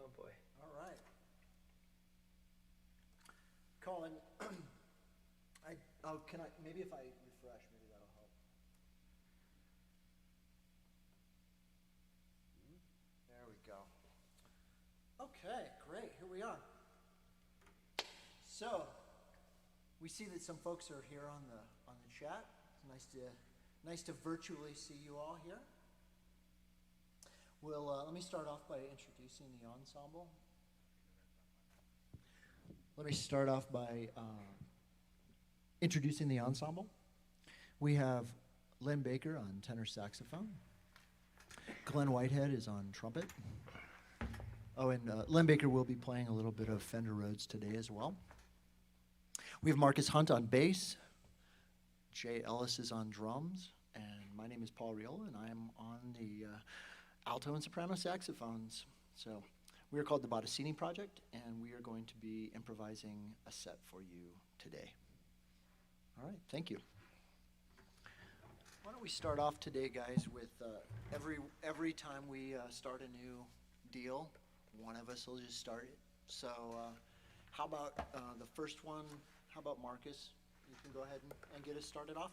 Oh boy. All right. Colin, maybe if I refresh, maybe that'll help. There we go. Okay, great, here we are. So, we see that some folks are here on the chat. It's nice to virtually see you all here. Let me start off by introducing the ensemble. We have Lynn Baker on tenor saxophone. Glen Whitehead is on trumpet. Oh, and Lynn Baker will be playing a little bit of Fender Rhodes today as well. We have Markus Hunt on bass. Ellis is on drums. And my name is Paul Riola, and I'm on the alto and soprano saxophones. So we are called the Bottesini Project, and we are going to be improvising a set for you today. All right, thank you. Why don't we start off today, guys, with every time we start a new deal, one of us will just start it. So how about the first one? How about Markus? You can go ahead and get us started off.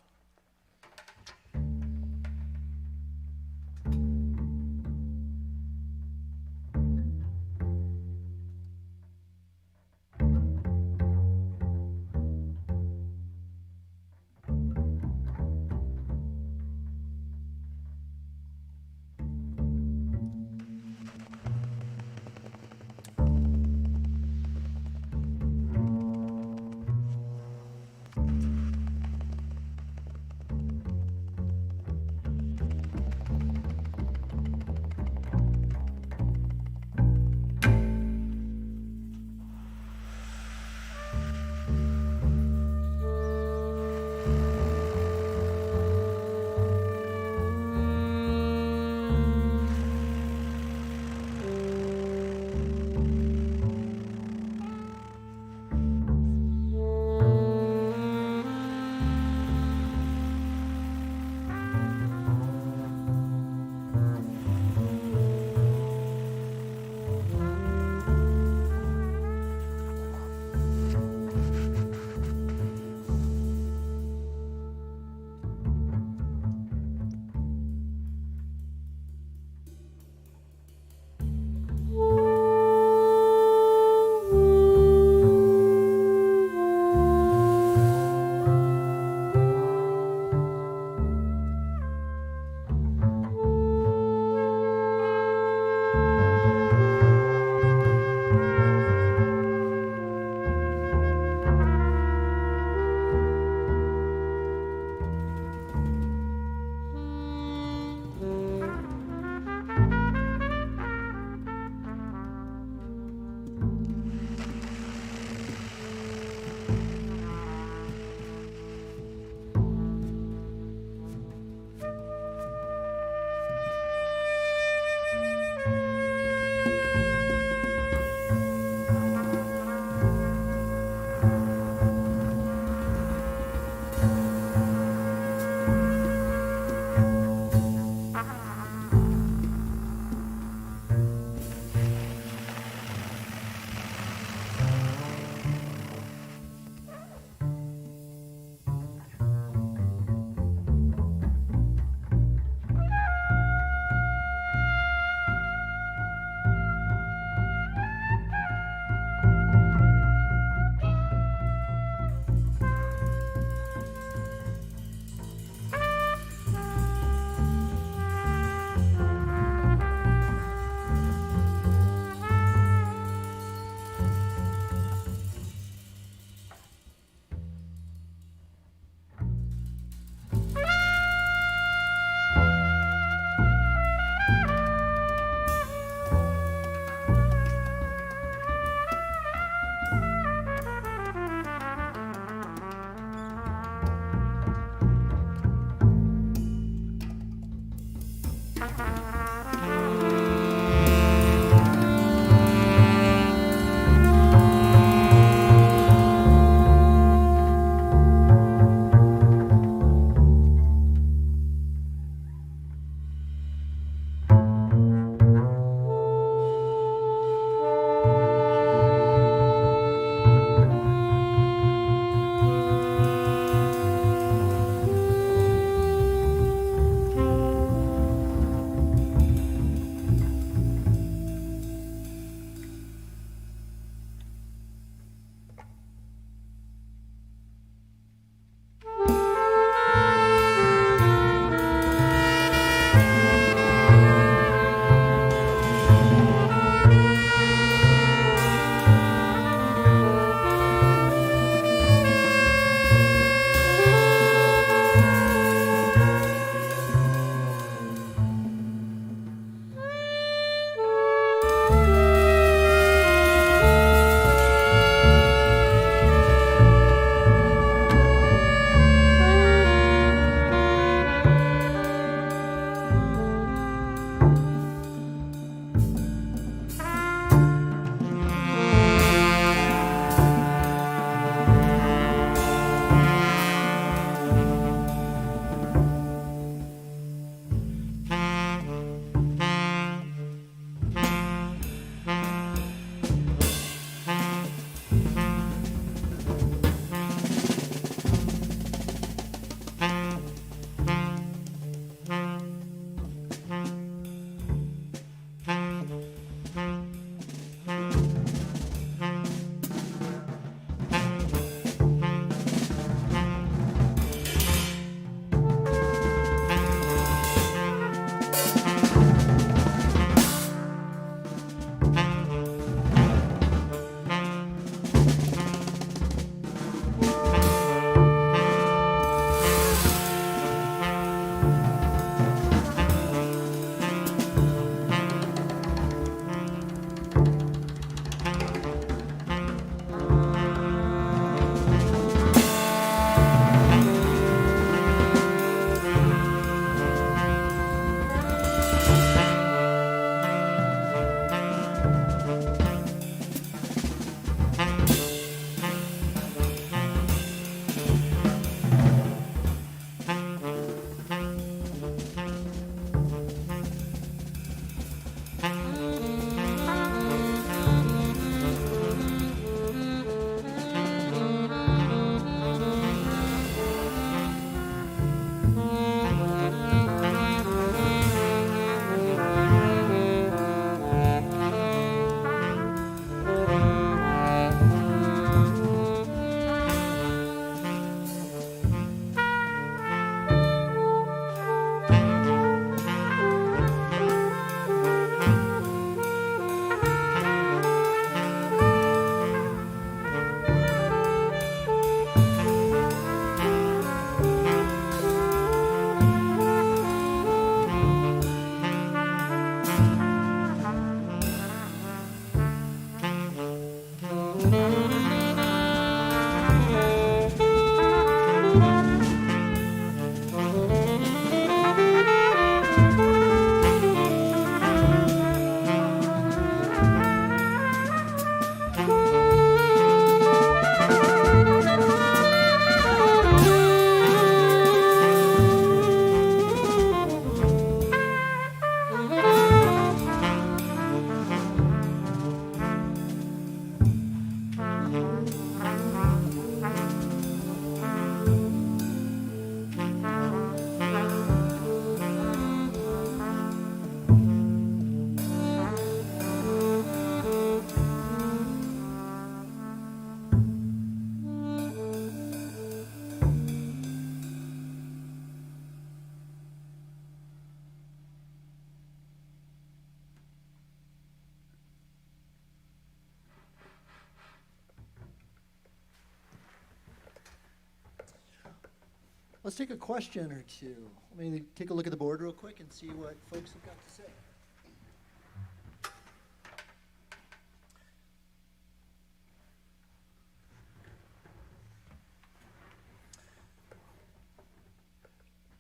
Let's take a question or two. Let me take a look at the board real quick and see what folks have got to say.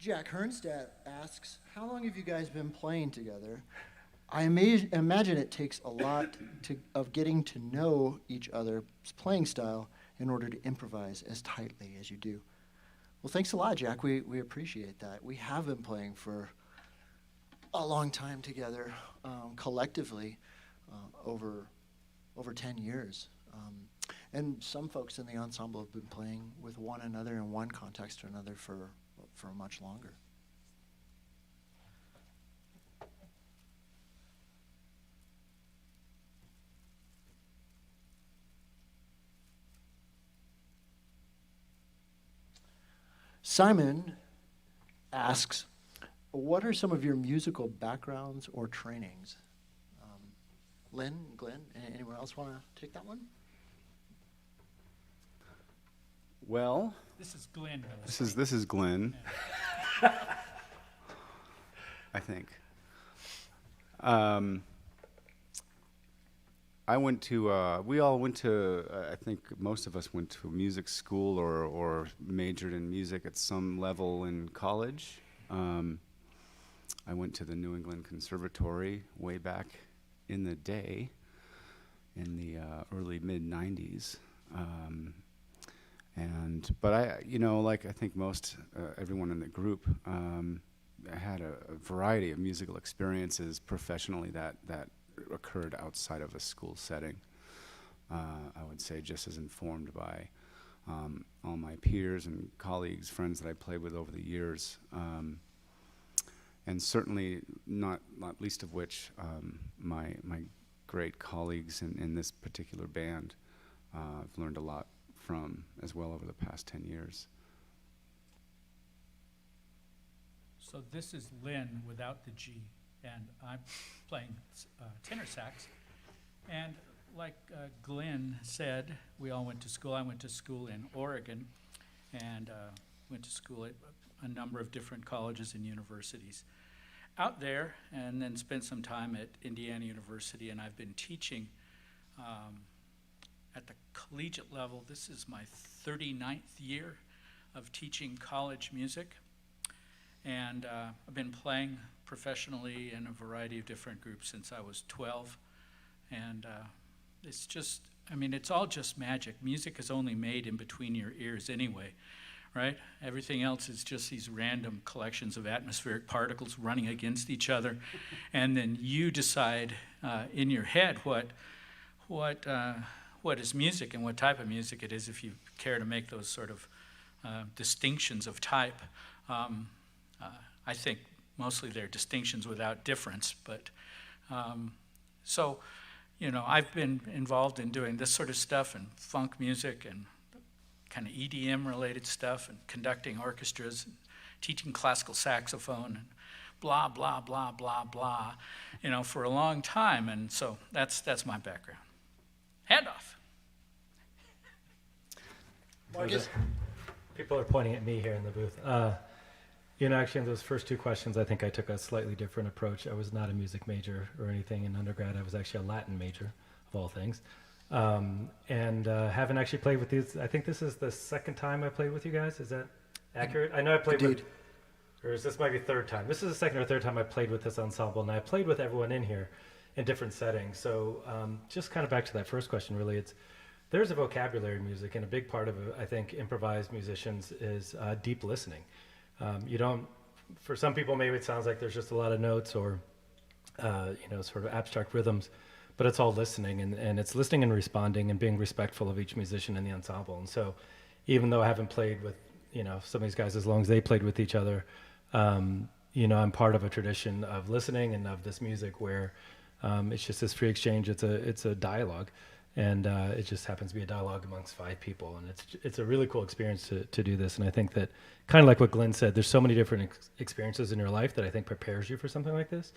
Jack Hernstedt asks, how long have you guys been playing together? I imagine it takes a lot of getting to know each other's playing style in order to improvise as tightly as you do. Well, thanks a lot, Jack. We appreciate that. We have been playing for a long time together, collectively, over 10 years. And some folks in the ensemble have been playing with one another in one context or another for much longer. Simon asks, what are some of your musical backgrounds or trainings? Lynn, Glen, anyone else want to take that one? Well, This is Glen. this is Glen. I think. We all went to, I think most of us went to music school or majored in music at some level in college. I went to the New England Conservatory way back in the day, in the early mid-90s. But I think most everyone in the group had a variety of musical experiences professionally that occurred outside of a school setting. I would say just as informed by all my peers and colleagues, friends that I played with over the years, and certainly not least of which my great colleagues in this particular band. I've learned a lot from as well over the past 10 years. So this is Lynn without the G, and I'm playing tenor sax. And like Glenn said, we all went to school. I went to school in Oregon, and went to school at a number of different colleges and universities out there, and then spent some time at Indiana University, and I've been teaching at the collegiate level. This is my 39th year of teaching college music. And I've been playing professionally in a variety of different groups since I was 12. And it's all just magic. Music is only made in between your ears anyway, right? Everything else is just these random collections of atmospheric particles running against each other. And then you decide in your head what is music and what type of music it is, if you care to make those sort of distinctions of type. I think mostly they're distinctions without difference, but I've been involved in doing this sort of stuff and funk music and kind of EDM related stuff and conducting orchestras and teaching classical saxophone and blah, blah, blah, blah, blah, for a long time. And so that's my background. Hand off. Markus? People are pointing at me here in the booth. Actually, in those first two questions, I think I took a slightly different approach. I was not a music major or anything in undergrad. I was actually a Latin major, of all things. And haven't actually played with these. I think this is the second time I played with you guys. Is that accurate? I know I played Indeed. or is this might be third time? This is the second or third time I played with this ensemble, and I played with everyone in here in different settings. So just kind of back to that first question, really, there's a vocabulary in music, and a big part of it, I think, improvised musicians is deep listening. For some people, maybe it sounds like there's just a lot of notes or, sort of abstract rhythms, but it's all listening, and it's listening and responding and being respectful of each musician in the ensemble. And so even though I haven't played with, some of these guys as long as they played with each other, I'm part of a tradition of listening and of this music where it's just this free exchange. It's a dialogue. And it just happens to be a dialogue amongst 5 people. And it's a really cool experience to do this. And I think that, kind of like what Glenn said, there's so many different experiences in your life that I think prepares you for something like this.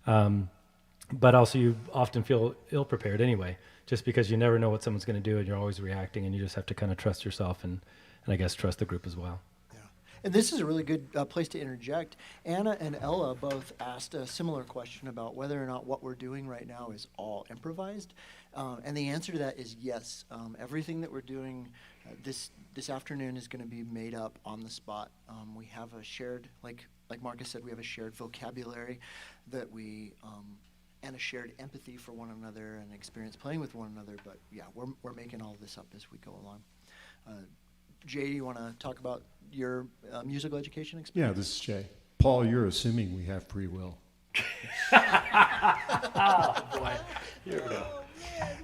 But also you often feel ill-prepared anyway, just because you never know what someone's going to do and you're always reacting, and you just have to kind of trust yourself and I guess trust the group as well. Yeah. And this is a really good place to interject. Anna and Ella both asked a similar question about whether or not what we're doing right now is all improvised. And the answer to that is yes. Everything that we're doing this afternoon is going to be made up on the spot. We have a shared, like Markus said, we have a shared vocabulary that we and a shared empathy for one another and experience playing with one another. But yeah, we're making all of this up as we go along. Jay, you want to talk about your musical education Yeah, experience? this is Jay. Paul, you're assuming we have free will. Oh, boy. Here we go.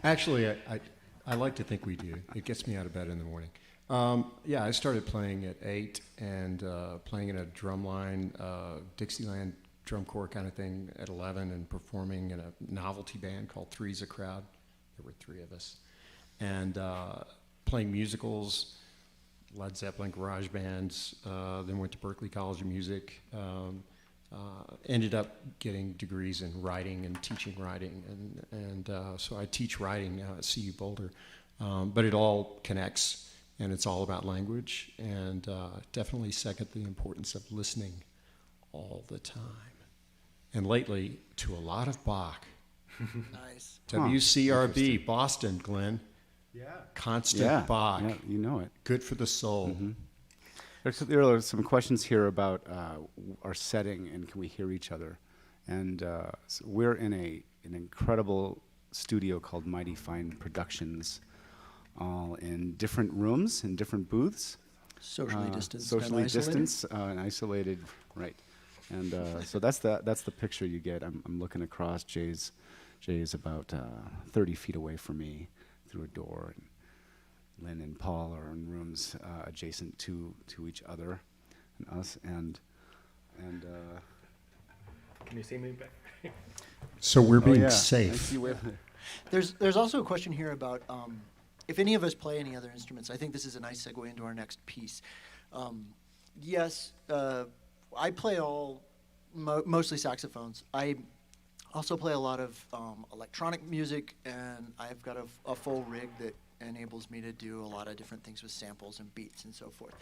Actually, I like to think we do. It gets me out of bed in the morning. Yeah, I started playing at 8 and playing in a drumline, Dixieland drum corps kind of thing at 11 and performing in a novelty band called Three's a Crowd. There were 3 of us. And playing musicals, Led Zeppelin, garage bands, then went to Berklee College of Music. Ended up getting degrees in writing and teaching writing, and so I teach writing now at CU Boulder. But it all connects, and it's all about language, and definitely second the importance of listening all the time. And lately, to a lot of Bach. Nice. WCRB, Boston, Glen. Yeah. Constant Bach. Yeah, you know it. Good for the soul. Mm-hmm. There are some questions here about our setting and can we hear each other. And so we're in an incredible studio called Mighty Fine Productions, all in different rooms, in different booths. Socially distanced. Socially and isolated. distanced and isolated, right. And so that's the picture you get. I'm looking across. Jay is about 30 feet away from me through a door. And Lynn and Paul are in rooms adjacent to each other and us. And Can you see me back? So we're being I safe. see where- There's also a question here about if any of us play any other instruments. I think this is a nice segue into our next piece. Yes, I play mostly saxophones. I also play a lot of electronic music, and I've got a full rig that enables me to do a lot of different things with samples and beats and so forth.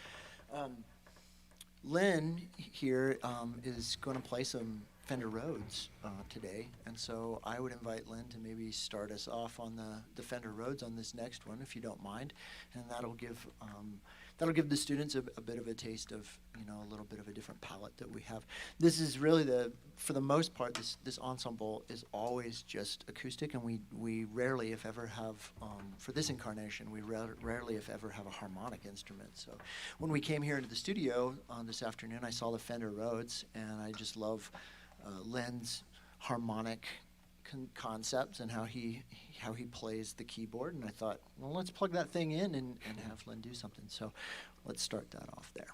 Lynn here is going to play some Fender Rhodes today, and so I would invite Lynn to maybe start us off on the Fender Rhodes on this next one, if you don't mind, and that'll give the students a bit of a taste of a little bit of a different palette that we have. This is really for the most part, this ensemble is always just acoustic, and we rarely, if ever, have for this incarnation we rarely, if ever, have a harmonic instrument. So when we came here into the studio this afternoon, I saw the Fender Rhodes, and I just love Lynn's harmonic concepts and how he plays the keyboard, and I thought, well, let's plug that thing in and have Lynn do something. So let's start that off there.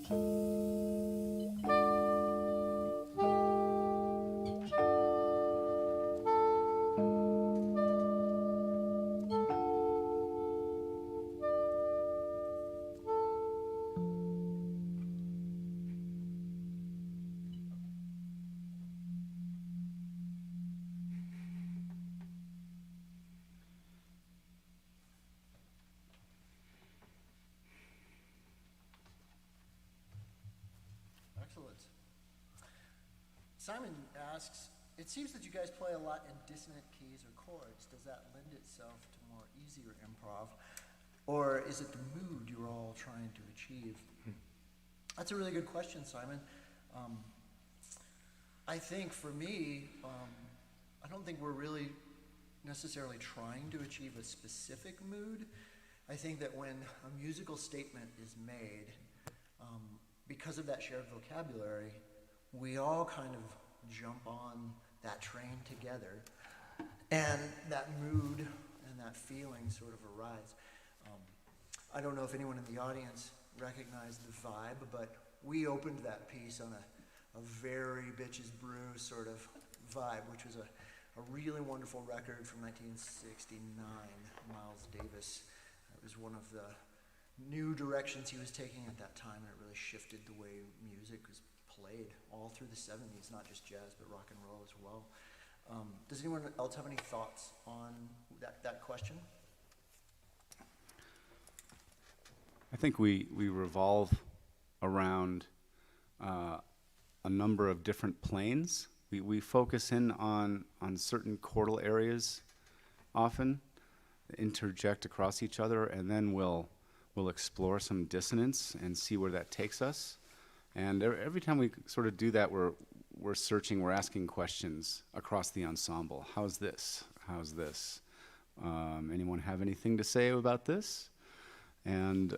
Excellent. Simon asks, it seems that you guys play a lot in dissonant keys or chords. Does that lend itself to more easier improv? Or is it the mood you're all trying to achieve? That's a really good question, Simon. I think for me, I don't think we're really necessarily trying to achieve a specific mood. I think that when a musical statement is made, because of that shared vocabulary, we all kind of jump on that train together, and that mood and that feeling sort of arise. I don't know if anyone in the audience recognized the vibe, but we opened that piece on a very Bitches Brew sort of vibe, which was a really wonderful record from 1969, Miles Davis. It was one of the new directions he was taking at that time, and it really shifted the way music was played all through the 70s, not just jazz, but rock and roll as well. Does anyone else have any thoughts on that question? I think we revolve around a number of different planes. We focus in on certain chordal areas often, interject across each other, and then we'll explore some dissonance and see where that takes us. And every time we sort of do that, we're searching, we're asking questions across the ensemble. How's this? How's this? Anyone have anything to say about this? And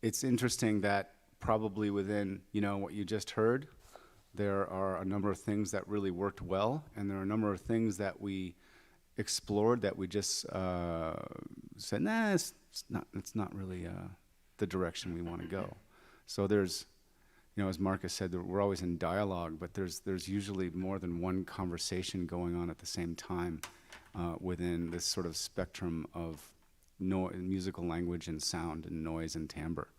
it's interesting that probably within what you just heard, there are a number of things that really worked well, and there are a number of things that we explored that we just said, nah, it's not really the direction we want to go. So there's, as Markus said, we're always in dialogue, but there's usually more than one conversation going on at the same time within this sort of spectrum of musical language and sound and noise and timbre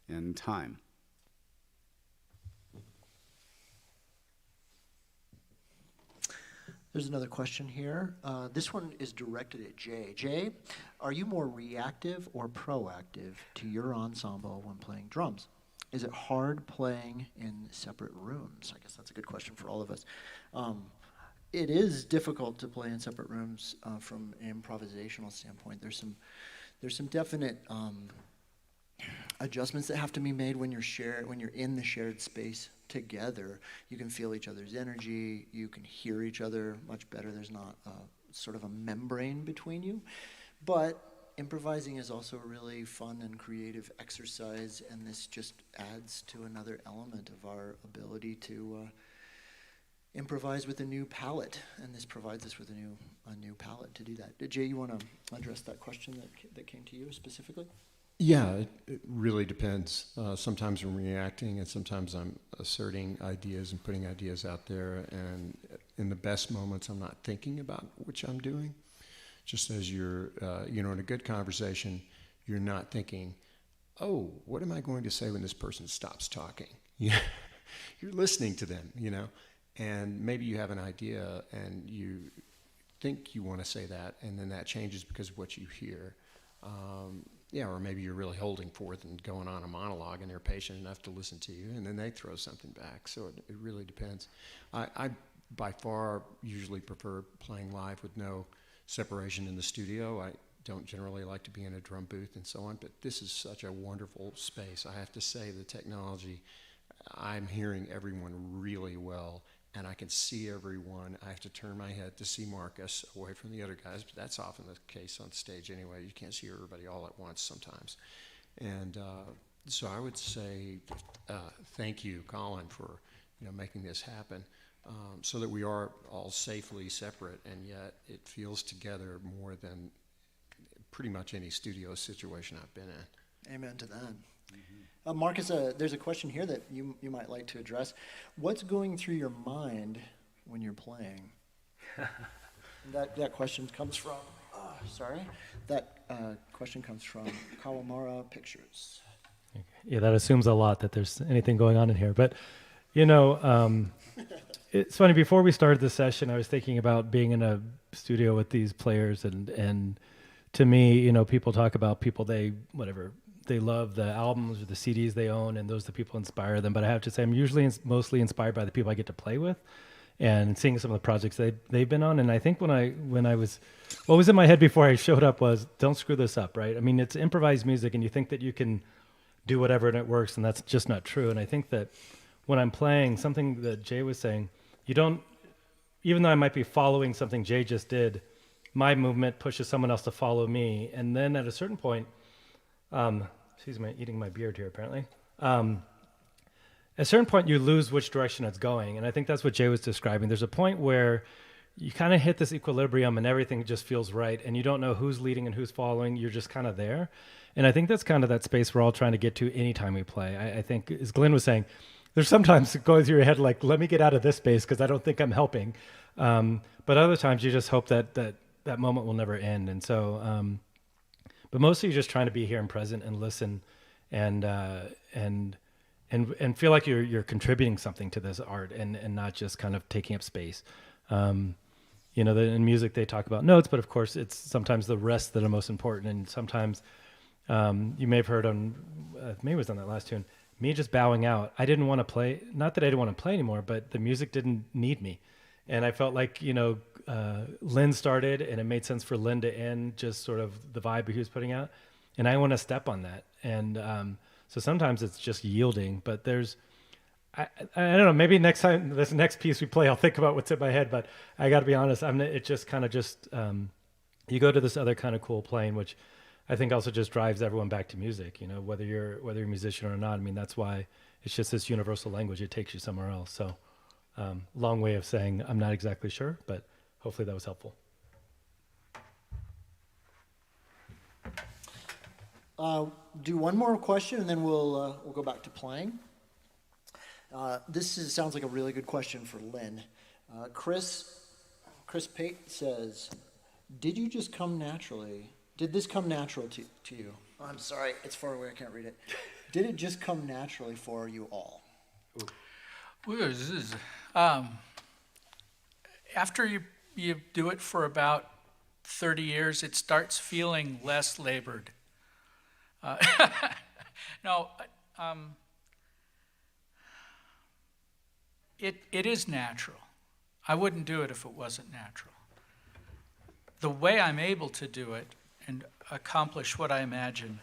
and time. There's another question here. This one is directed at Jay. Jay, are you more reactive or proactive to your ensemble when playing drums? Is it hard playing in separate rooms? I guess that's a good question for all of us. It is difficult to play in separate rooms from an improvisational standpoint. There's some definite adjustments that have to be made when you're in the shared space together. You can feel each other's energy. You can hear each other much better. There's not sort of a membrane between you. But improvising is also a really fun and creative exercise, and this just adds to another element of our ability to improvise with a new palette, and this provides us with a new palette to do that. Jay, you want to address that question that came to you specifically? Yeah, it really depends. Sometimes I'm reacting, and sometimes I'm asserting ideas and putting ideas out there. And in the best moments, I'm not thinking about which I'm doing. Just as you're, in a good conversation, you're not thinking, oh, what am I going to say when this person stops talking? Yeah, you're listening to them, and maybe you have an idea and you think you want to say that, and then that changes because of what you hear. Or maybe you're really holding forth and going on a monologue, and they're patient enough to listen to you, and then they throw something back. So it really depends. I by far usually prefer playing live with no separation in the studio. I don't generally like to be in a drum booth and so on, but this is such a wonderful space. I have to say, the technology, I'm hearing everyone really well, and I can see everyone. I have to turn my head to see Markus away from the other guys, but that's often the case on stage anyway. You can't see everybody all at once sometimes. And so I would say thank you, Colin, for making this happen, so that we are all safely separate, and yet it feels together more than pretty much any studio situation I've been in. Amen to that. Marcus, there's a question here that you might like to address. What's going through your mind when you're playing? That question comes from, question comes from Kawamara Pictures. Yeah, that assumes a lot that there's anything going on in here. But, it's funny, before we started the session, I was thinking about being in a studio with these players, and to me, people talk about people they love the albums or the CDs they own, and those are the people inspire them. But I have to say, I'm usually mostly inspired by the people I get to play with and seeing some of the projects they've been on. And I think what was in my head before I showed up was, don't screw this up, right? I mean, it's improvised music, and you think that you can do whatever and it works, and that's just not true. And I think that when I'm playing, something that Jay was saying, even though I might be following something Jay just did, my movement pushes someone else to follow me. And then at a certain point, excuse me, eating my beard here apparently. At a certain point, you lose which direction it's going. And I think that's what Jay was describing. There's a point where you kind of hit this equilibrium and everything just feels right. And you don't know who's leading and who's following. You're just kind of there. And I think that's kind of that space we're all trying to get to anytime we play. I think, as Glenn was saying, there's sometimes going through your head like, let me get out of this space because I don't think I'm helping. But other times you just hope that moment will never end. And so, but mostly you're just trying to be here and present and listen and feel like you're contributing something to this art and not just kind of taking up space. In music they talk about notes, but of course it's sometimes the rest that are most important. And sometimes you may have heard on, maybe it was on that last tune, me just bowing out. I didn't want to play, not that I didn't want to play anymore, but the music didn't need me. And I felt like, Lynn started and it made sense for Lynn to end just sort of the vibe he was putting out. And I want to step on that. And so sometimes it's just yielding, but I don't know, maybe next time, this next piece we play, I'll think about what's in my head, but I got to be honest, it just kind of you go to this other kind of cool plane, which I think also just drives everyone back to music, whether you're a musician or not. I mean, that's why it's just this universal language. It takes you somewhere else. So long way of saying I'm not exactly sure, but hopefully that was helpful. Do one more question, and then we'll go back to playing. Sounds like a really good question for Lynn. Chris Pate says, did this come natural to you? Oh, I'm sorry, it's far away, I can't read it. Did it just come naturally for you all? After you do it for about 30 years, it starts feeling less labored. It is natural. I wouldn't do it if it wasn't natural. The way I'm able to do it and accomplish what I imagine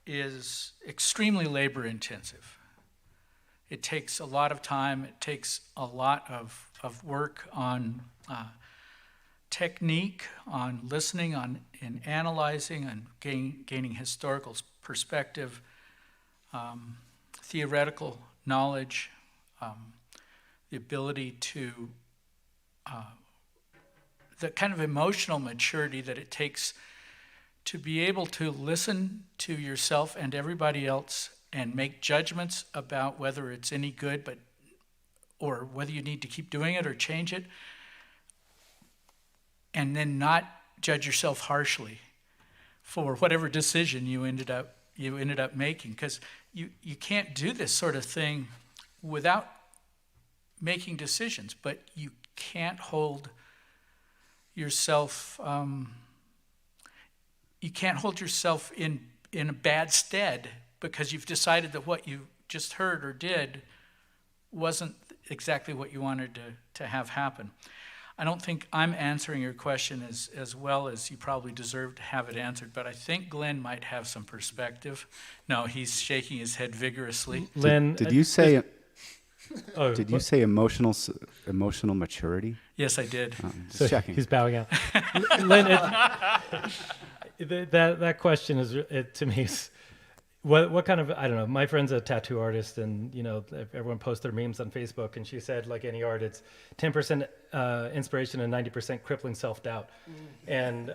is extremely labor intensive. It takes a lot of time. It takes a lot of work on technique, on listening, in analyzing, and gaining historical perspective, theoretical knowledge, the ability to, the kind of emotional maturity that it takes to be able to listen to yourself and everybody else and make judgments about whether it's any good, or whether you need to keep doing it or change it, and then not judge yourself harshly for whatever decision you ended up making, because you can't do this sort of thing without making decisions, but you can't hold yourself in a bad stead because you've decided that what you just heard or did wasn't exactly what you wanted to have happen. I don't think I'm answering your question as well as you probably deserve to have it answered, but I think Glenn might have some perspective. No, he's shaking his head vigorously. Lynn, Did you say did you say emotional maturity? Yes, I did. Just checking. He's bowing out. Lynn, that question is, to me, is what kind of, I don't know, my friend's a tattoo artist, and everyone posts their memes on Facebook, and she said, like any art, it's 10% inspiration and 90% crippling self-doubt. And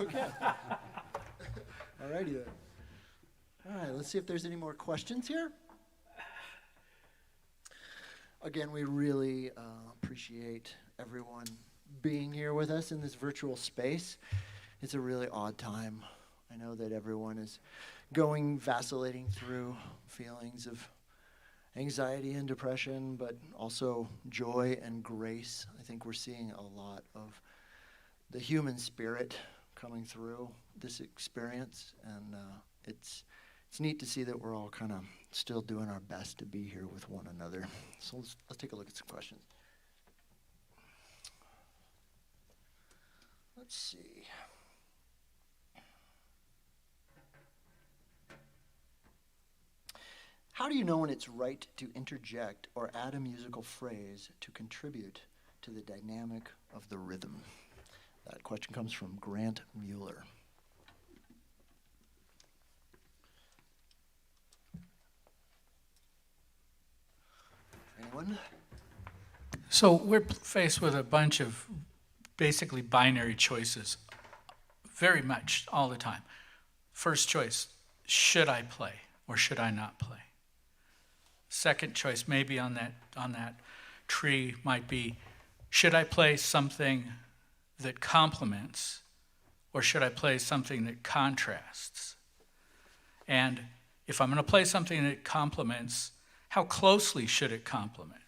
Okay. All righty then. All right, let's see if there's any more questions here. Again, we really appreciate everyone being here with us in this virtual space. It's a really odd time. I know that everyone is vacillating through feelings of anxiety and depression, but also joy and grace. I think we're seeing a lot of the human spirit coming through this experience, and it's neat to see that we're all kind of still doing our best to be here with one another. So let's take a look at some questions. Let's see. How do you know when it's right to interject or add a musical phrase to contribute to the dynamic of the rhythm? That question comes from Grant Mueller. Anyone? So we're faced with a bunch of basically binary choices, very much all the time. First choice, should I play or should I not play? Second choice, maybe on that tree, might be, should I play something that complements or should I play something that contrasts? And if I'm going to play something that complements, how closely should it complement?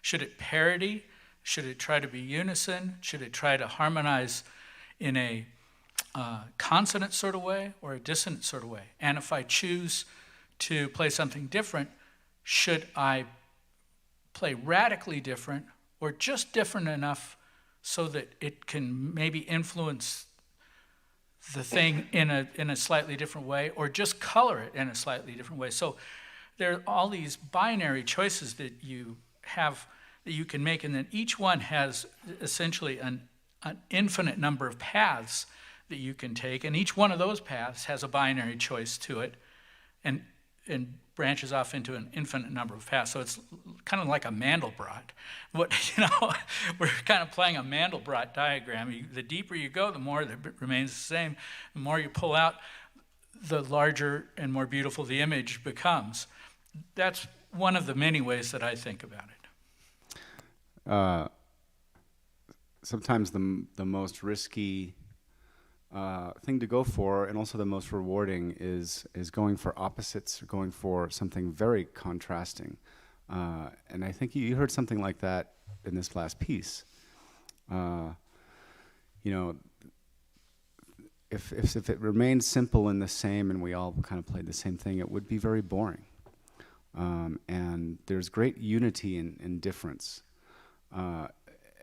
Should it parody? Should it try to be unison? Should it try to harmonize in a consonant sort of way or a dissonant sort of way? And if I choose to play something different, should I play radically different or just different enough so that it can maybe influence the thing in a slightly different way, or just color it in a slightly different way? So there are all these binary choices that you have, that you can make, and then each one has essentially an infinite number of paths that you can take, and each one of those paths has a binary choice to it, and branches off into an infinite number of paths. So it's kind of like a Mandelbrot. We're kind of playing a Mandelbrot diagram. The deeper you go, the more that remains the same. The more you pull out, the larger and more beautiful the image becomes. That's one of the many ways that I think about it. Sometimes the most risky thing to go for, and also the most rewarding, is going for opposites, going for something very contrasting. And I think you heard something like that in this last piece. If it remained simple and the same, and we all kind of played the same thing, it would be very boring. And there's great unity in difference.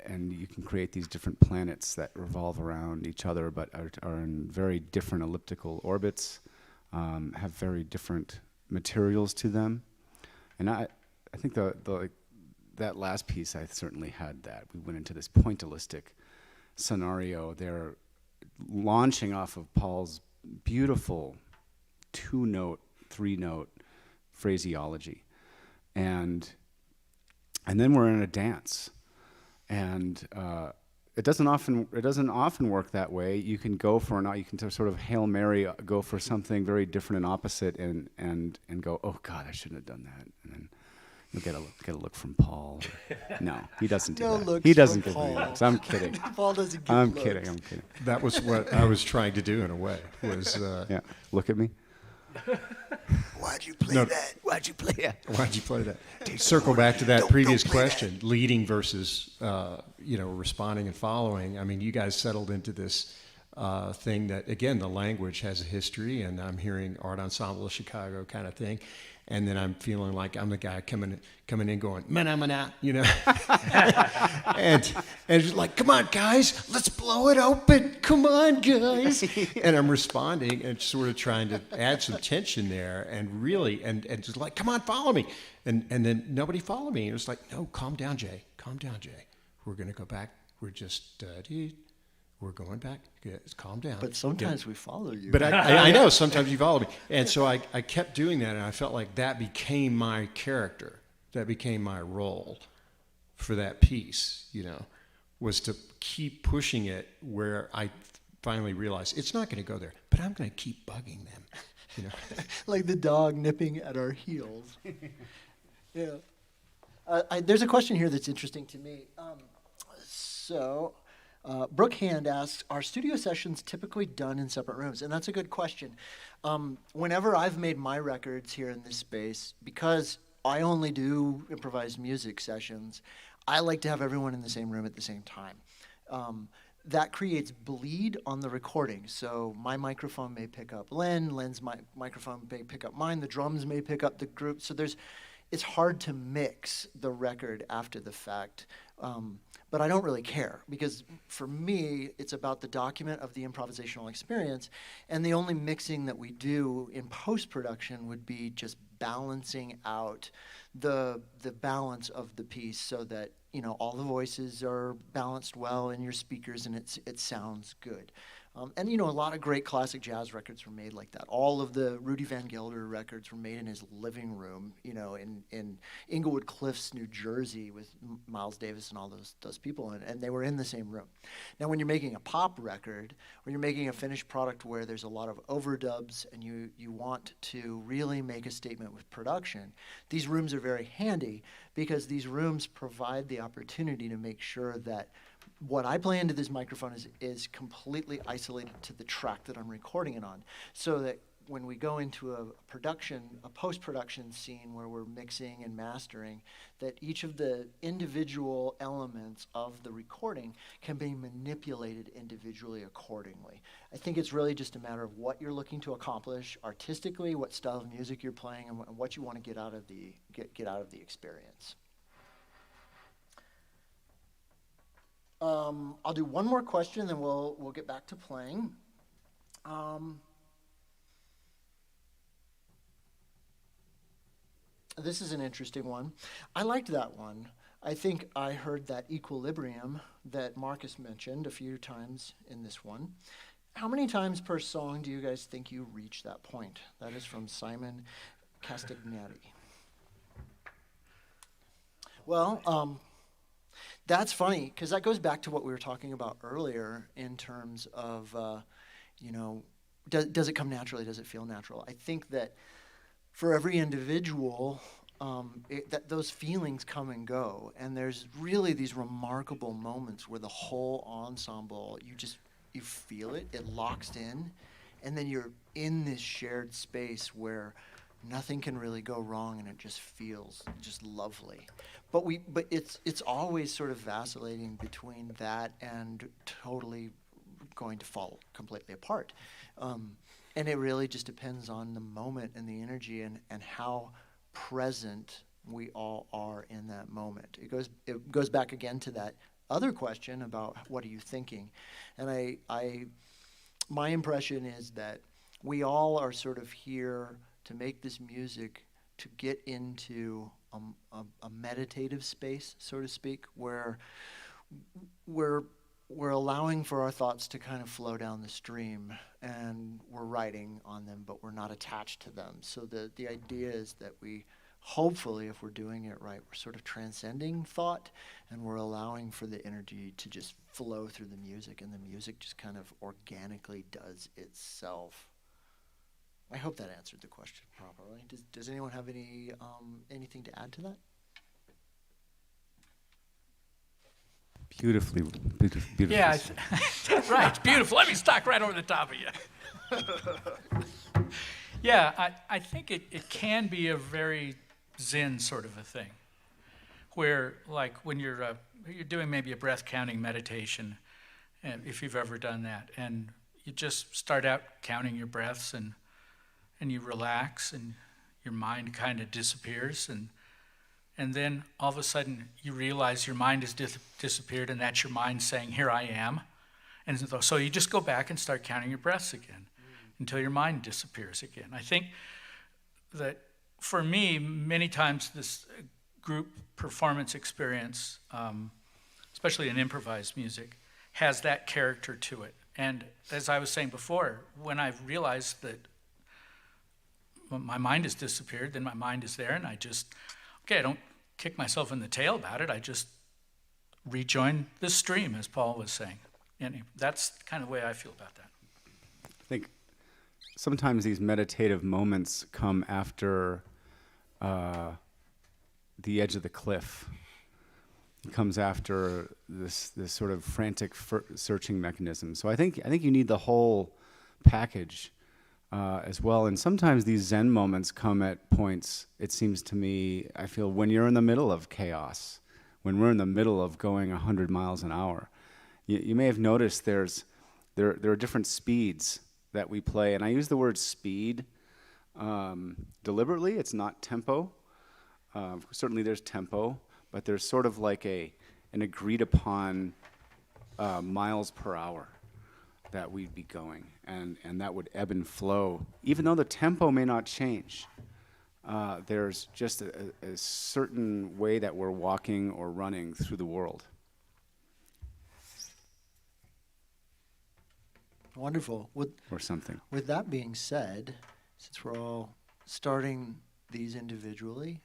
And you can create these different planets that revolve around each other, but are in very different elliptical orbits, have very different materials to them. And I think that last piece, I certainly had that. We went into this pointillistic scenario. They're launching off of Paul's beautiful 2-note, 3-note phraseology, and then we're in a dance. And it doesn't often work that way. You can go for you can sort of Hail Mary, go for something very different and opposite, and go, oh God, I shouldn't have done that. And then you'll get a look from Paul. No, he doesn't do No that. looks He doesn't from give me Paul. looks. I'm kidding. Paul doesn't give I'm looks. kidding. I'm kidding. That was what I was trying to do in a way. Was Yeah, look at me. Why'd you play No. that? Why'd you play that? Why'd you play that? Circle back to that previous question, leading versus responding and following. I mean, you guys settled into this thing that, again, the language has a history, and I'm hearing Art Ensemble of Chicago kind of thing, and then I'm feeling like I'm the guy coming in going, mana, and it's like, come on, guys, let's blow it open. Come on, guys. And I'm responding and sort of trying to add some tension there, and really, and just like, come on, follow me. And then nobody followed me. It was like, no, calm down, Jay. Calm down, Jay. We're going to go back. We're just, we're going back. Calm down. But sometimes we follow you. But I know sometimes you follow me. And so I kept doing that, and I felt like that became my character. That became my role for that piece, was to keep pushing it where I finally realized it's not going to go there, but I'm going to keep bugging them. Like the dog nipping at our heels. Yeah. There's a question here that's interesting to me. Brooke Hand asks, are studio sessions typically done in separate rooms? And that's a good question. Whenever I've made my records here in this space, because I only do improvised music sessions, I like to have everyone in the same room at the same time. That creates bleed on the recording. So my microphone may pick up Lynn's microphone may pick up mine, the drums may pick up the group. So it's hard to mix the record after the fact. But I don't really care, because for me, it's about the document of the improvisational experience, and the only mixing that we do in post-production would be just balancing out the balance of the piece so that, all the voices are balanced well in your speakers and it sounds good. And a lot of great classic jazz records were made like that. All of the Rudy Van Gelder records were made in his living room, in Inglewood Cliffs, New Jersey, with Miles Davis and all those people, and they were in the same room. Now, when you're making a pop record, or you're making a finished product where there's a lot of overdubs, and you want to really make a statement with production, these rooms are very handy, because these rooms provide the opportunity to make sure that what I play into this microphone is completely isolated to the track that I'm recording it on, so that when we go into a post-production scene where we're mixing and mastering, that each of the individual elements of the recording can be manipulated individually accordingly. I think it's really just a matter of what you're looking to accomplish artistically, what style of music you're playing, and what you want to get out of the experience. I'll do one more question, then we'll get back to playing. This is an interesting one. I liked that one. I think I heard that equilibrium that Markus mentioned a few times in this one. How many times per song do you guys think you reach that point? That is from Simon Castagnetti. Well, that's funny, because that goes back to what we were talking about earlier in terms of, does it come naturally? Does it feel natural? I think that for every individual, that those feelings come and go, and there's really these remarkable moments where the whole ensemble, you feel it, it locks in, and then you're in this shared space where nothing can really go wrong, and it just feels just lovely. But it's always sort of vacillating between that and totally going to fall completely apart. And it really just depends on the moment and the energy and how present we all are in that moment. It goes back again to that other question about what are you thinking. And my impression is that we all are sort of here to make this music to get into a meditative space, so to speak, where we're allowing for our thoughts to kind of flow down the stream, and we're writing on them, but we're not attached to them. So the idea is that we, hopefully, if we're doing it right, we're sort of transcending thought, and we're allowing for the energy to just flow through the music, and the music just kind of organically does itself. I hope that answered the question properly. Does anyone have anything to add to that? Beautifully. Yeah, right. It's beautiful. Let me talk right over the top of you. Yeah, I think it can be a very Zen sort of a thing, where like when you're doing maybe a breath counting meditation, and if you've ever done that, and you just start out counting your breaths and you relax and your mind kind of disappears, and then all of a sudden you realize your mind has disappeared, and that's your mind saying, here I am. And so you just go back and start counting your breaths again until your mind disappears again. I think that for me, many times this group performance experience, especially in improvised music, has that character to it. And as I was saying before, when I've realized that my mind has disappeared, then my mind is there, and I don't kick myself in the tail about it. I just rejoin the stream, as Paul was saying. And that's kind of the way I feel about that. I think sometimes these meditative moments come after the edge of the cliff. It comes after this sort of frantic searching mechanism. So I think you need the whole package as well. And sometimes these Zen moments come at points, it seems to me, I feel, when you're in the middle of chaos, when we're in the middle of going 100 miles an hour. You may have noticed there are different speeds that we play, and I use the word speed deliberately. It's not tempo. Certainly there's tempo, but there's sort of like an agreed upon miles per hour that we'd be going, and that would ebb and flow. Even though the tempo may not change, there's just a certain way that we're walking or running through the world. Wonderful. Or something. With that being said, since we're all starting these individually,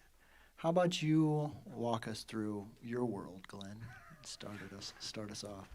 how about you walk us through your world, Glen? Start us off.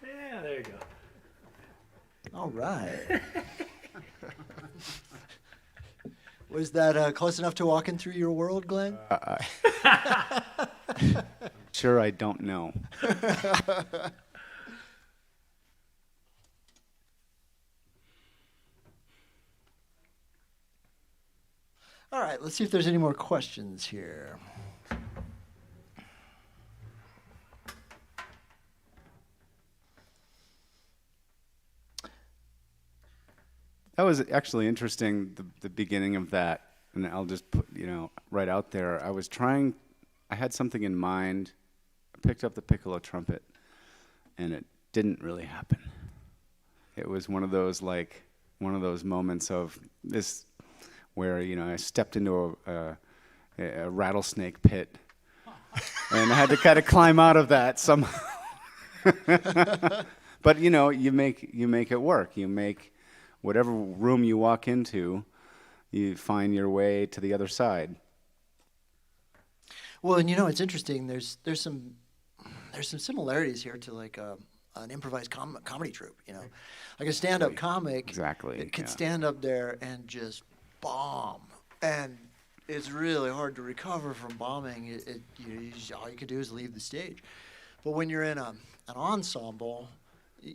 Yeah, there you go. All right. Was that close enough to walking through your world, Glenn? Sure, I don't know. All right, let's see if there's any more questions here. That was actually interesting, the beginning of that, and I'll just put, right out there. I had something in mind. I picked up the piccolo trumpet, and it didn't really happen. It was one of those moments of this, where, I stepped into a rattlesnake pit, and I had to kind of climb out of that somehow. But, you make it work. You make whatever room you walk into, you find your way to the other side. Well, and it's interesting. There's some similarities here to like an improvised comedy troupe. Like a stand-up comic. Exactly. It could yeah. stand up there and just bomb, and it's really hard to recover from bombing. All you could do is leave the stage. But when you're in an ensemble,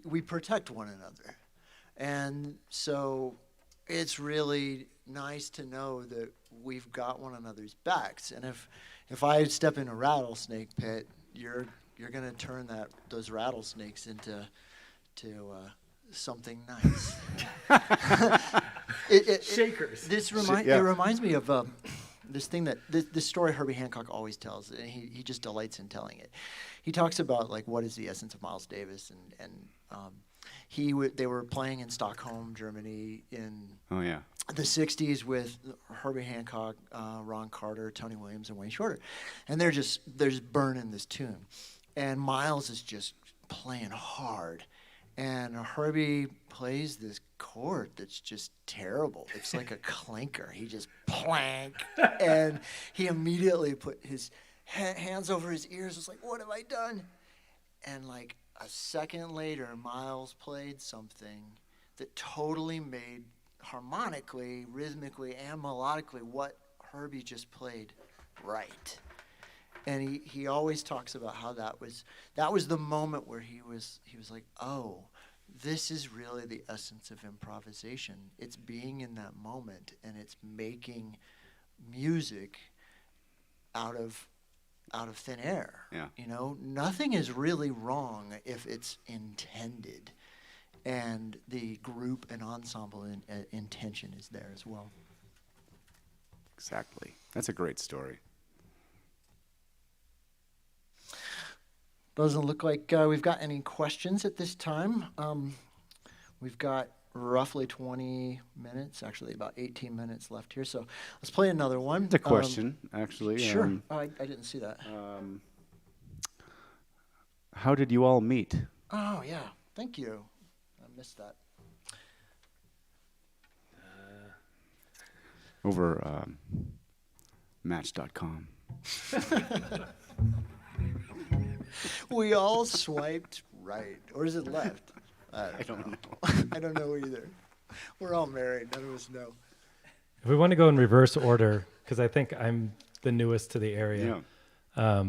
we protect one another, and so it's really nice to know that we've got one another's backs. And if I step in a rattlesnake pit, you're gonna turn those rattlesnakes into something nice. Shakers. Yeah. It reminds me of this thing this story Herbie Hancock always tells, and he just delights in telling it. He talks about like what is the essence of Miles Davis, and they were playing in Stockholm, Germany in Oh yeah. the 60s with Herbie Hancock, Ron Carter, Tony Williams, and Wayne Shorter. And they're just burning this tune. And Miles is just playing hard. And Herbie plays this chord that's just terrible. It's like a clanker. He just plank. And he immediately put his hands over his ears. Was like, what have I done? And like a second later, Miles played something that totally made harmonically, rhythmically, and melodically what Herbie just played right. And he always talks about how that was the moment where he was like, oh, this is really the essence of improvisation. It's being in that moment, and it's making music out of thin air. Yeah. Nothing is really wrong if it's intended. And the group and ensemble intention is there as well. Exactly. That's a great story. Doesn't look like we've got any questions at this time. We've got roughly 20 minutes, actually about 18 minutes left here. So let's play another one. It's a question, actually. Sure. I didn't see that. How did you all meet? Oh, yeah. Thank you. I missed that. Over Match.com. We all swiped right. Or is it left? I don't know. I don't know either. We're all married. None of us know. If we want to go in reverse order, because I think I'm the newest to the area. Yeah.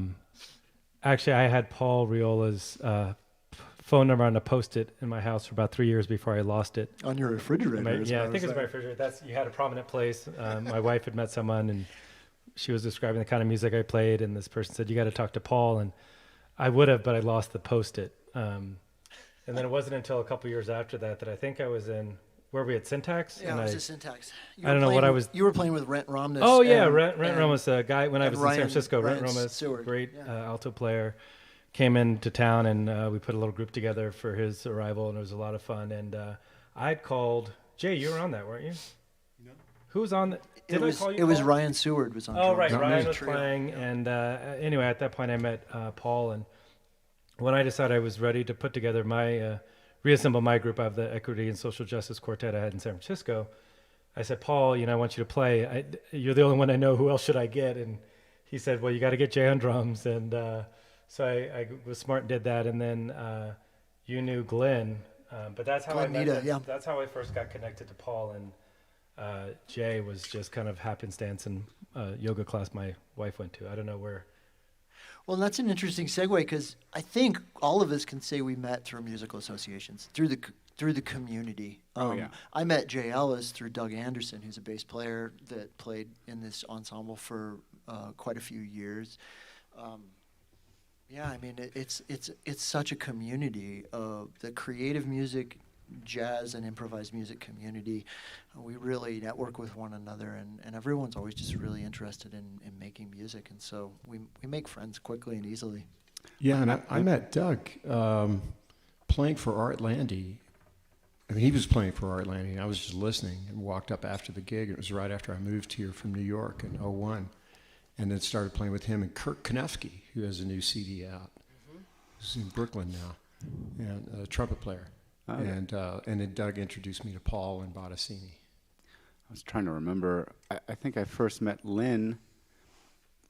Actually, I had Paul Riola's phone number on a Post-it in my house for about 3 years before I lost it. On your refrigerator. I think it was my refrigerator. You had a prominent place. My wife had met someone, and she was describing the kind of music I played, and this person said, you got to talk to Paul. And I would have, but I lost the Post-it. And then it wasn't until a couple years after that I think I was in, where we had Syntax. Yeah, and it was a Syntax. I don't know what I was. You were playing with Rent Romness. Oh, yeah, Rent Romas, a guy, when I was in Ryan- San Francisco, Rent Ryan Romas, Seward. great Yeah. alto player, came into town, and we put a little group together for his arrival, and it was a lot of fun. And I'd called, Jay, you were on that, weren't you? No. Who was on? It was Paul? Ryan Seward was on. Oh, drums. right. Not Ryan me. was playing. And anyway, at that point, I met Paul. And when I decided I was ready to put together reassemble my group of the Equity and Social Justice Quartet I had in San Francisco, I said, Paul, I want you to play. You're the only one I know. Who else should I get? And he said, well, you got to get Jay on drums. And so I was smart and did that. And then you knew Glen. But that's how that's how I first got connected to Paul. And Jay was just kind of happenstance and yoga class my wife went to. I don't know where. Well, that's an interesting segue because I think all of us can say we met through musical associations, through the community. Yeah. I met Jay Ellis through Doug Anderson, who's a bass player that played in this ensemble for quite a few years. Yeah, I mean it's such a community of the creative music, jazz and improvised music community. We really network with one another, and everyone's always just really interested in making music, and so we make friends quickly and easily. Yeah, and I met Doug playing for Art Landy. I mean, he was playing for Art Landy, and I was just listening and walked up after the gig. It was right after I moved here from New York in '01, and then started playing with him and Kirk Konefsky, who has a new CD out. He's in Brooklyn now, and a trumpet player. Okay. And then Doug introduced me to Paul and Bottesini. was trying to remember. I think I first met Lynn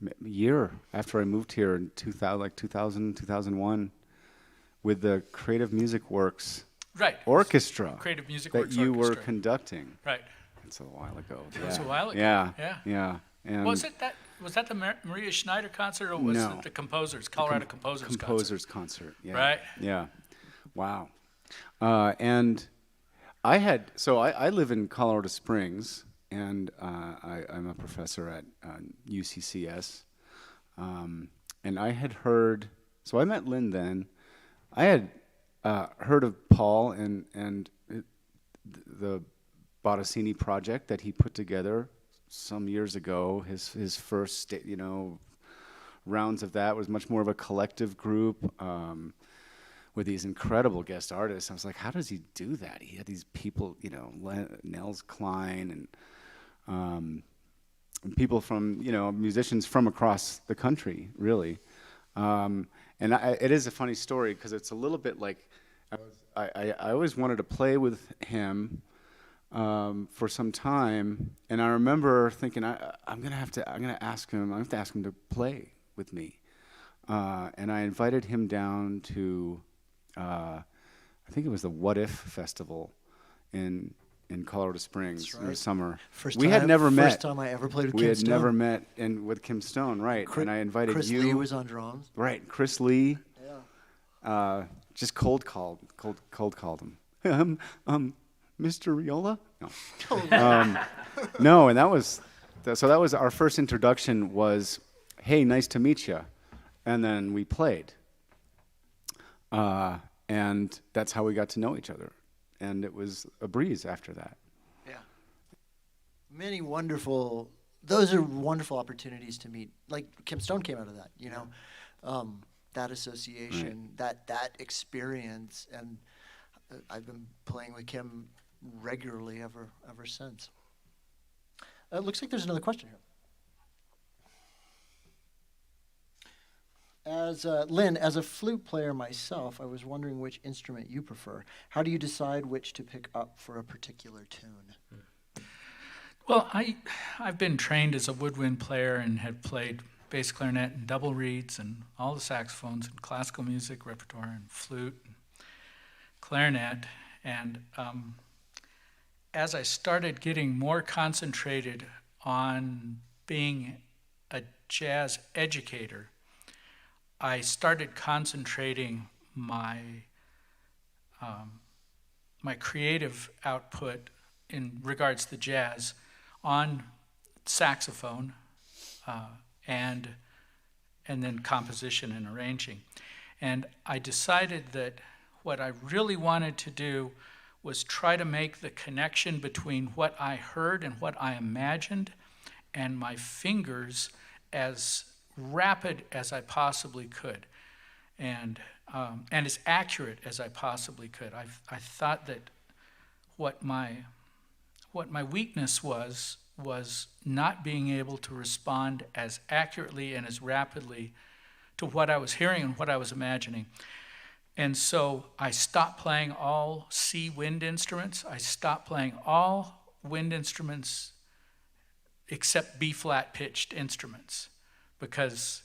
a year after I moved here in 2000, 2001, with the Creative Music Works Right. Orchestra Creative Music that Works you were Orchestra. conducting. Right. That's a while ago. It was a while ago. Yeah. Yeah. Yeah. And Was that the Maria Schneider concert, or was No. it the Composers, Colorado Composers concert? Composers concert. Yeah. Right. Yeah. Wow. And I live in Colorado Springs, and I'm a professor at UCCS. And I had heard, so I met Lynn then. I had heard of Paul and the Bottesini project that he put together some years ago. His first, rounds of that was much more of a collective group with these incredible guest artists. I was like, how does he do that? He had these people, Nels Klein and people from, musicians from across the country, really. It is a funny story because it's a little bit like I always wanted to play with him for some time, and I remember thinking I'm gonna have to ask him to play with me, and I invited him down to I think it was the What If Festival in Colorado Springs That's in the right. summer. First We time, had never met. First time I ever played with We Kim had Stone. never met with Kim Stone, right? And I invited Chris you. Lee was on drums. Right, Chris Lee. Yeah. Just cold called him. Mr. Riola? No. No, and that was our first introduction was, hey, nice to meet you. And then we played. And that's how we got to know each other. And it was a breeze after that. Yeah. Those are wonderful opportunities to meet. Like Kim Stone came out of that, that association, that experience, and I've been playing with Kim regularly ever since. It looks like there's another question here. Lynn, as a flute player myself, I was wondering which instrument you prefer. How do you decide which to pick up for a particular tune? Well, I've been trained as a woodwind player and have played bass clarinet and double reeds and all the saxophones and classical music repertoire and flute and clarinet. And as I started getting more concentrated on being a jazz educator, I started concentrating my my creative output in regards to jazz on saxophone and then composition and arranging. And I decided that what I really wanted to do was try to make the connection between what I heard and what I imagined and my fingers as rapid as I possibly could, and as accurate as I possibly could. I thought that what my weakness was not being able to respond as accurately and as rapidly to what I was hearing and what I was imagining. And so I stopped playing all C wind instruments. I stopped playing all wind instruments except B-flat pitched instruments, because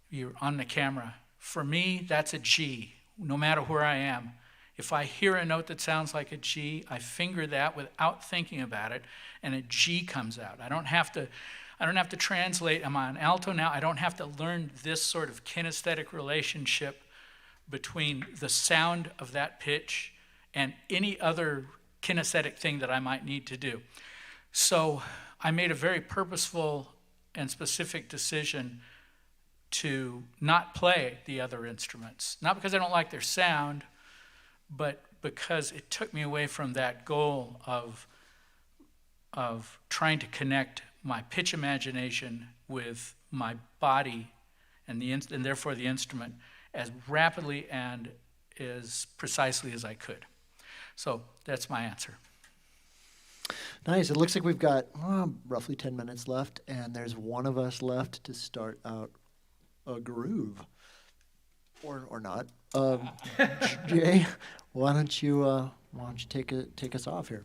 you're on the camera. For me, that's a G, no matter where I am. If I hear a note that sounds like a G, I finger that without thinking about it, and a G comes out. I don't have to translate. I'm on alto now. I don't have to learn this sort of kinesthetic relationship between the sound of that pitch and any other kinesthetic thing that I might need to do. So I made a very purposeful and specific decision to not play the other instruments. Not because I don't like their sound, but because it took me away from that goal of trying to connect my pitch imagination with my body and therefore the instrument as rapidly and as precisely as I could. So that's my answer. Nice. It looks like we've got roughly 10 minutes left, and there's one of us left to start out a groove, or not. Jay, why don't you take us off here?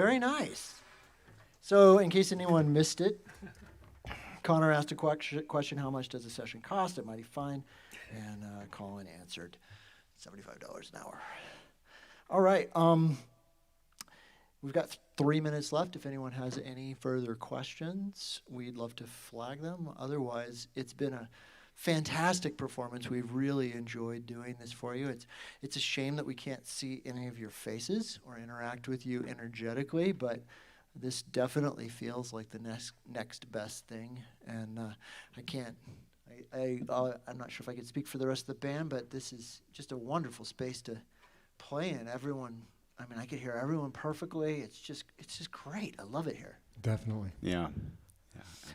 Very nice. So in case anyone missed it, Connor asked a question, how much does a session cost at Mighty Fine? And Colin answered $75 an hour. All right. We've got 3 minutes left. If anyone has any further questions, we'd love to flag them. Otherwise, it's been a fantastic performance. We've really enjoyed doing this for you. It's a shame that we can't see any of your faces or interact with you energetically, but this definitely feels like the next best thing. And I'm not sure if I could speak for the rest of the band, but this is just a wonderful space to play in. Everyone, I mean, I could hear everyone perfectly. It's just great. I love it here. Definitely. Yeah.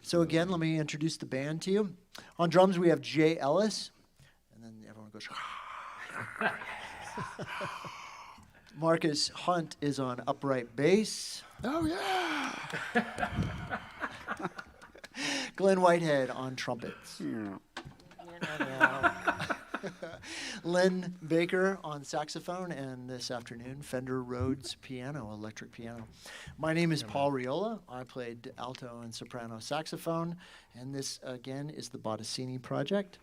So again, let me introduce the band to you. On drums, we have Jay Ellis, and then everyone goes. Markus Hunt is on upright bass. Oh, yeah. Glen Whitehead on trumpets. Lynn Baker on saxophone, and this afternoon, Fender Rhodes piano, electric piano. My name is Paul Riola. I played alto and soprano saxophone, and this, again, is the Bottesini project.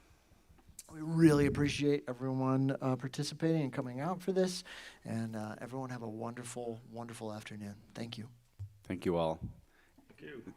We really appreciate everyone participating and coming out for this, and everyone have a wonderful, wonderful afternoon. Thank you. Thank you all. Thank you.